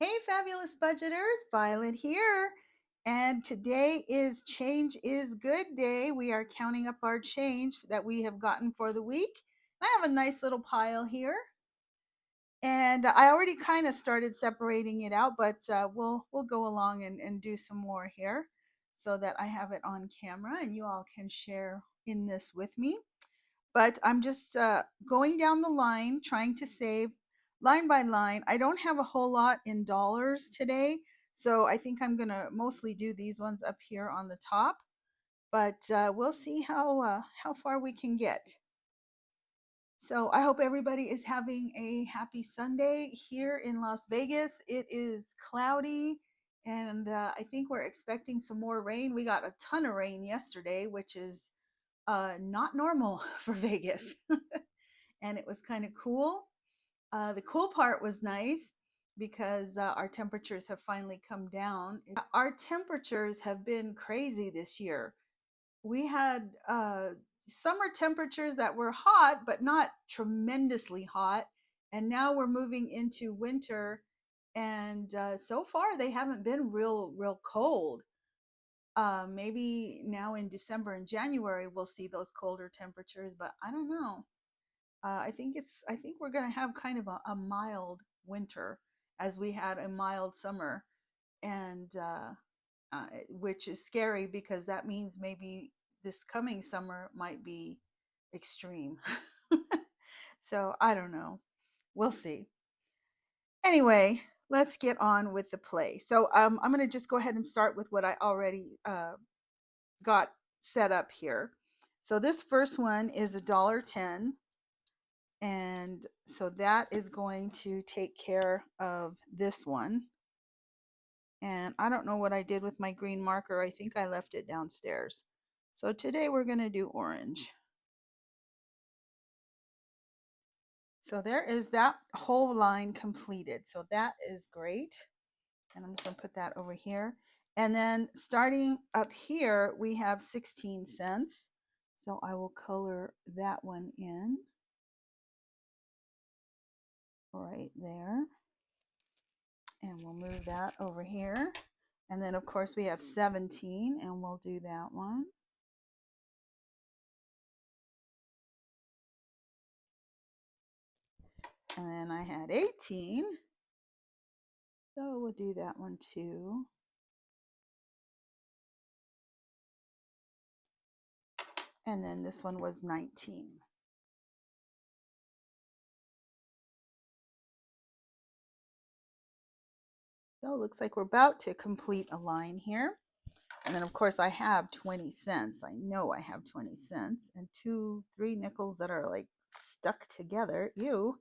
Hey, fabulous budgeters, Violet here. And today is Change is Good Day. We are counting up our change that we have gotten for the week. I have a nice little pile here. And I already kind of started separating it out, but we'll go along and do some more here so that I have it on camera and you all can share in this with me. But I'm just going down the line, trying to save line by line. I don't have a whole lot in dollars today, so I think I'm gonna mostly do these ones up here on the top. But we'll see how far we can get. So I hope everybody is having a happy Sunday here in Las Vegas. It is cloudy, and I think we're expecting some more rain. We got a ton of rain yesterday, which is not normal for Vegas. And it was kind of cool. The cool part was nice because our temperatures have finally come down. Our temperatures have been crazy this year. We had summer temperatures that were hot, but not tremendously hot. And now we're moving into winter. And so far, they haven't been real cold. Maybe now in December and January, we'll see those colder temperatures, but I don't know. I think we're going to have kind of a mild winter as we had a mild summer, and which is scary because that means maybe this coming summer might be extreme. So I don't know. We'll see. Anyway, let's get on with the play. So I'm going to just go ahead and start with what I already got set up here. So this first one is $1.10. And so that is going to take care of this one. And I don't know what I did with my green marker. I think I left it downstairs. So today we're going to do orange. So there is that whole line completed. So that is great. And I'm just going to put that over here. And then starting up here, we have 16 cents. So I will color that one in right there. And we'll move that over here. And then of course we have 17 and we'll do that one. And then I had 18. So we'll do that one too. And then this one was 19. So it looks like we're about to complete a line here. And then of course I have 20 cents. I know I have 20 cents and 3 nickels that are like stuck together. Ew.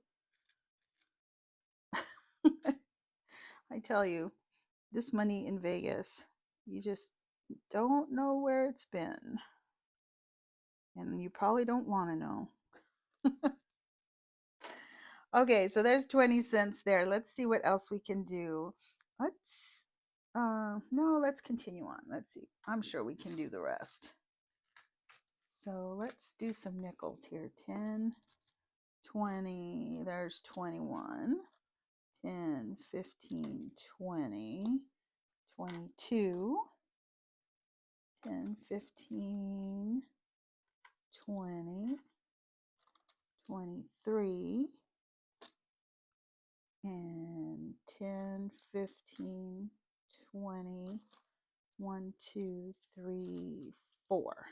I tell you, this money in Vegas, you just don't know where it's been. And you probably don't want to know. Okay, so there's 20 cents there. Let's see what else we can do. Let's no, let's continue on. Let's see. I'm sure we can do the rest. So let's do some nickels here. 10, 20, there's 21. 10, 15, 20, 22. 10, 15, 20, 23, and 10, 15, 20, 1, 2, 3, 4.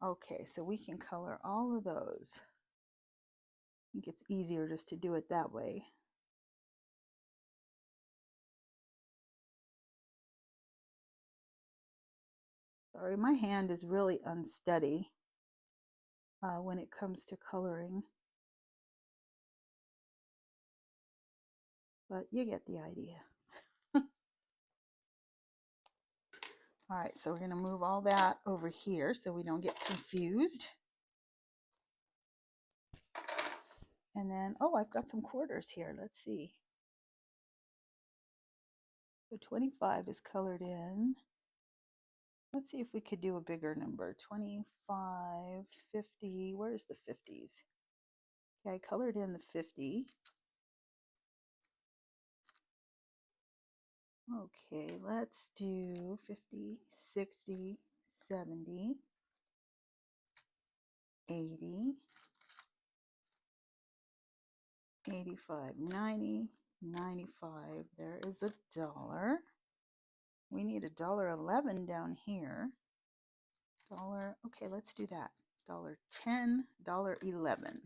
Okay, so we can color all of those. I think it's easier just to do it that way. Sorry, my hand is really unsteady when it comes to coloring. But you get the idea. All right, so we're going to move all that over here so we don't get confused. And then, oh, I've got some quarters here. Let's see. So 25 is colored in. Let's see if we could do a bigger number. 25, 50. Where's the 50s? Okay, I colored in the 50. Okay, let's do 50, 60, 70, 80, 85, 90, 95. There is a dollar. We need $1.11 down here. Dollar. Okay, let's do that. $1.10, $1.11.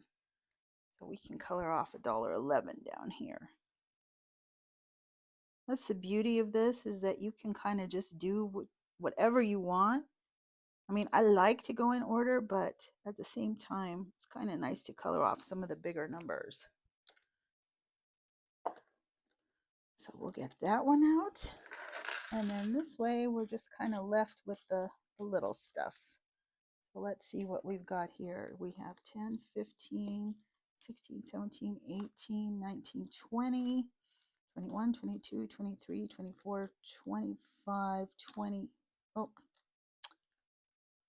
So we can color off $1.11 down here. That's the beauty of this, is that you can kind of just do whatever you want. I mean, I like to go in order, but at the same time, it's kind of nice to color off some of the bigger numbers. So we'll get that one out. And then this way, we're just kind of left with the little stuff. So let's see what we've got here. We have 10, 15, 16, 17, 18, 19, 20, 21, 22, 23, 24, 25, 20. Oh,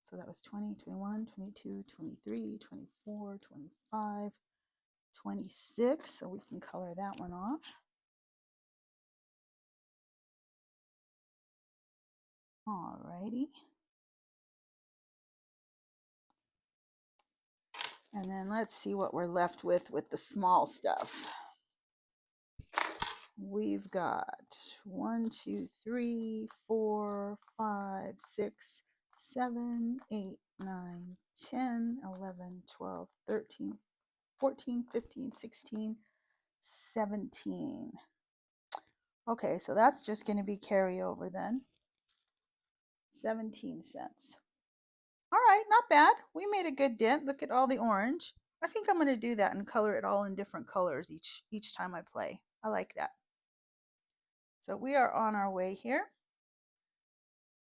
so that was 20, 21, 22, 23, 24, 25, 26. So we can color that one off. Alrighty. And then let's see what we're left with the small stuff. We've got 1, 2, 3, 4, 5, 6, 7, 8, 9, 10, 11, 12, 13, 14, 15, 16, 17. Okay, so that's just going to be carryover then. 17 cents. All right, not bad. We made a good dent. Look at all the orange. I think I'm going to do that and color it all in different colors each time I play. I like that. So we are on our way here.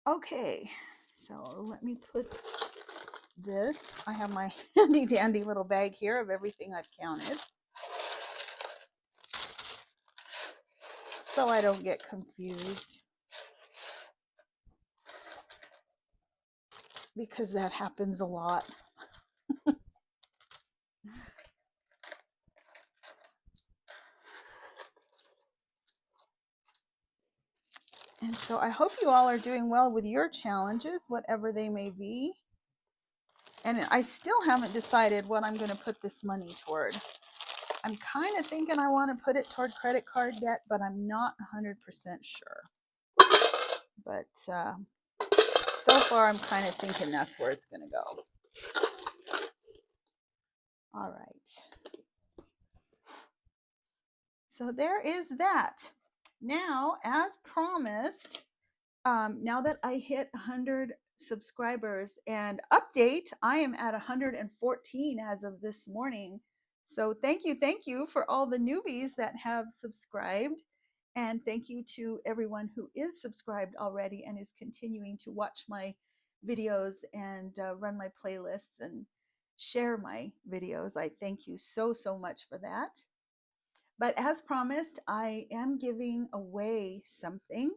Okay, so let me put this. I have my handy dandy little bag here of everything I've counted, so I don't get confused, because that happens a lot. And so I hope you all are doing well with your challenges, whatever they may be. And I still haven't decided what I'm going to put this money toward. I'm kind of thinking I want to put it toward credit card debt, but I'm not 100% sure. But so far, I'm kind of thinking that's where it's going to go. All right. So there is that. Now, as promised, now that I hit 100 subscribers, and update, I am at 114 as of this morning. So thank you for all the newbies that have subscribed. And thank you to everyone who is subscribed already and is continuing to watch my videos and run my playlists and share my videos. I thank you so much for that. But as promised, I am giving away something.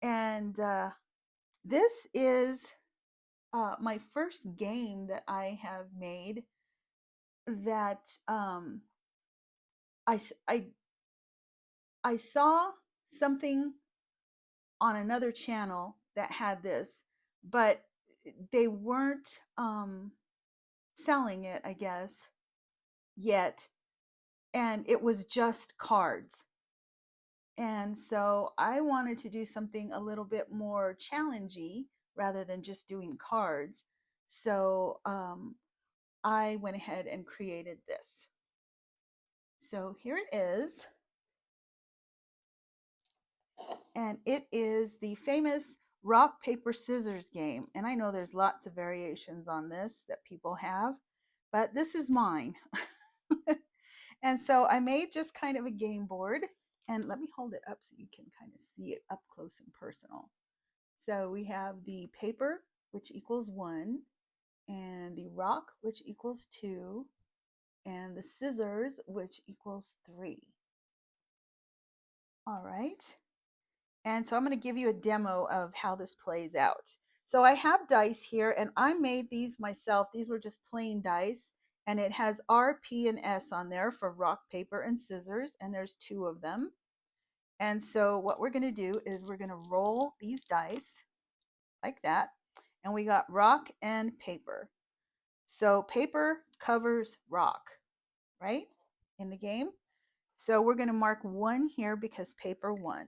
And this is my first game that I have made that I saw something on another channel that had this, but they weren't selling it, I guess, yet. And it was just cards. And so I wanted to do something a little bit more challenging rather than just doing cards. So I went ahead and created this. So here it is. And it is the famous rock, paper, scissors game. And I know there's lots of variations on this that people have, but this is mine. And so I made just kind of a game board. And let me hold it up so you can kind of see it up close and personal. So we have the paper, which equals 1, and the rock, which equals 2, and the scissors, which equals 3. All right. And so I'm going to give you a demo of how this plays out. So I have dice here, and I made these myself. These were just plain dice, and it has R, P, and S on there for rock, paper, and scissors, and there's 2 of them. And so what we're going to do is we're going to roll these dice like that. And we got rock and paper. So paper covers rock, right? In the game. So we're going to mark 1 here because paper won.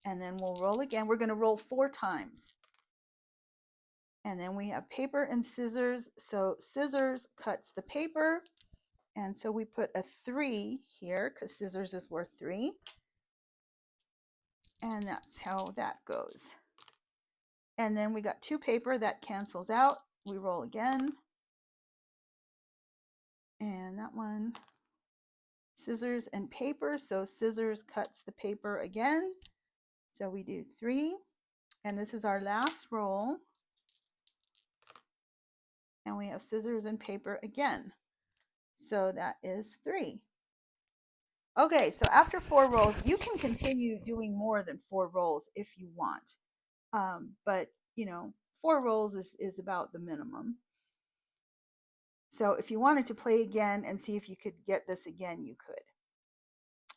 And then we'll roll again. We're going to roll 4 times. And then we have paper and scissors. So scissors cuts the paper. And so we put a 3 here because scissors is worth 3. And that's how that goes. And then we got 2 paper that cancels out. We roll again. And that one, scissors and paper. So scissors cuts the paper again. So we do 3. And this is our last roll. And we have scissors and paper again. So that is 3. Okay, so after 4 rolls, you can continue doing more than 4 rolls if you want. But, 4 rolls is about the minimum. So if you wanted to play again and see if you could get this again, you could.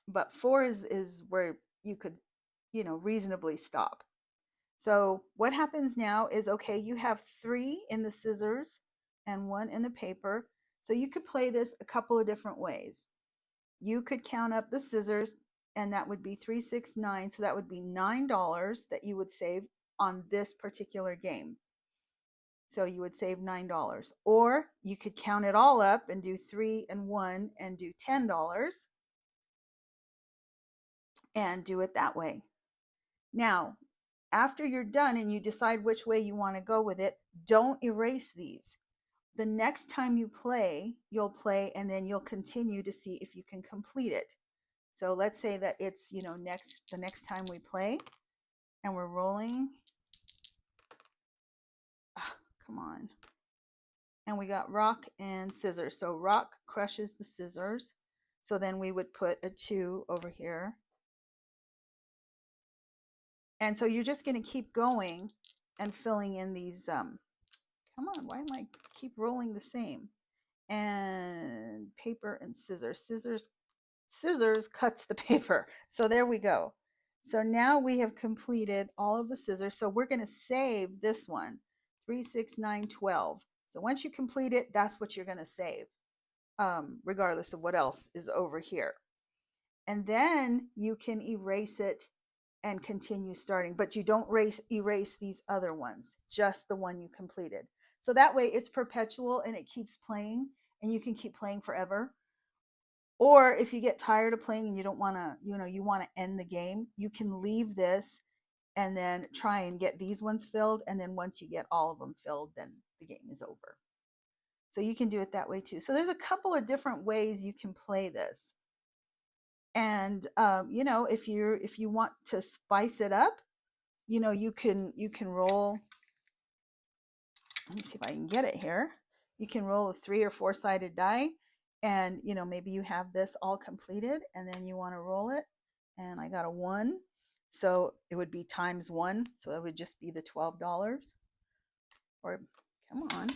But 4 is where you could, reasonably stop. So what happens now is, okay, you have 3 in the scissors and 1 in the paper. So you could play this a couple of different ways. You could count up the scissors, and that would be 3, 6, 9. So that would be $9 that you would save on this particular game. So you would save $9. Or you could count it all up and do 3 and 1 and do $10 and do it that way. Now, after you're done and you decide which way you want to go with it, don't erase these. The next time you play, you'll play and then you'll continue to see if you can complete it. So let's say that it's, the next time we play and we're rolling. Come on. And we got rock and scissors. So rock crushes the scissors. So then we would put a 2 over here. And so you're just going to keep going and filling in these, come on, why am I keep rolling the same? And paper and scissors. Scissors cuts the paper. So there we go. So now we have completed all of the scissors. So we're going to save this one, 3, 6, 9, 12. So once you complete it, that's what you're going to save, regardless of what else is over here. And then you can erase it and continue starting, but you don't erase these other ones, just the one you completed. So that way it's perpetual and it keeps playing and you can keep playing forever. Or if you get tired of playing and you don't want to, you want to end the game, you can leave this and then try and get these ones filled. And then once you get all of them filled, then the game is over. So you can do it that way too. So there's a couple of different ways you can play this. And if you want to spice it up, you can roll. Let me see if I can get it here. You can roll a 3 or 4-sided die, and maybe you have this all completed, and then you want to roll it. And I got a 1, so it would be times 1, so it would just be the $12. Or come on.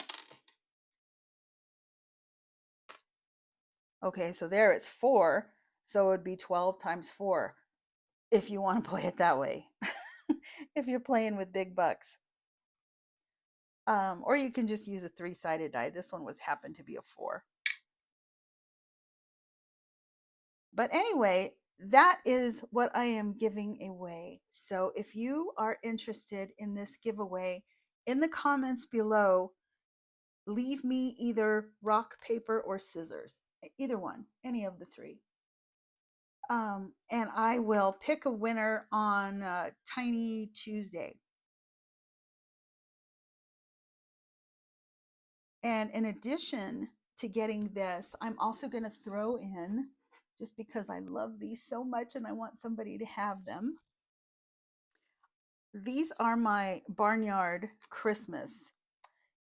Okay, so there it's 4, so it would be 12 times 4 if you want to play it that way. If you're playing with big bucks. Or you can just use a 3-sided die. This one happened to be a 4. But anyway, that is what I am giving away. So if you are interested in this giveaway, in the comments below, leave me either rock, paper, or scissors. Either one, any of the 3. And I will pick a winner on Tiny Tuesday. And in addition to getting this, I'm also going to throw in, just because I love these so much and I want somebody to have them. These are my Barnyard Christmas.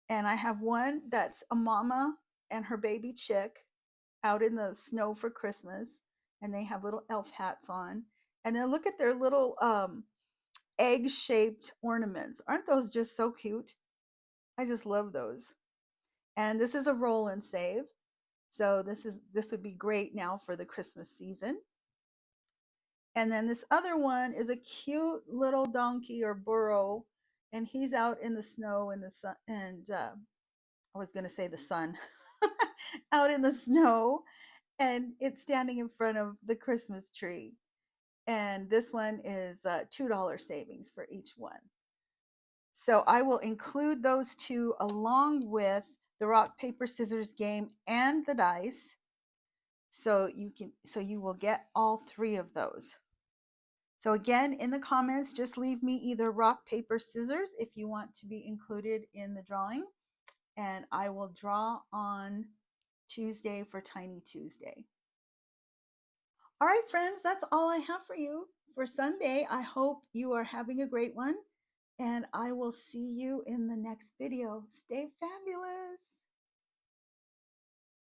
And I have one that's a mama and her baby chick out in the snow for Christmas. And they have little elf hats on. And then look at their little egg-shaped ornaments. Aren't those just so cute? I just love those. And this is a roll and save. So this would be great now for the Christmas season. And then this other one is a cute little donkey or burro, and he's out in the snow in the sun. And I was going to say the sun, out in the snow, and it's standing in front of the Christmas tree. And this one is $2 savings for each one. So I will include those two along with the rock paper scissors game and the dice, so you will get all three of those. So again, in the comments, just leave me either rock paper scissors if you want to be included in the drawing, and I will draw on Tuesday for Tiny Tuesday. All right, friends, that's all I have for you for Sunday. I hope you are having a great one, and I will see you in the next video. Stay fabulous.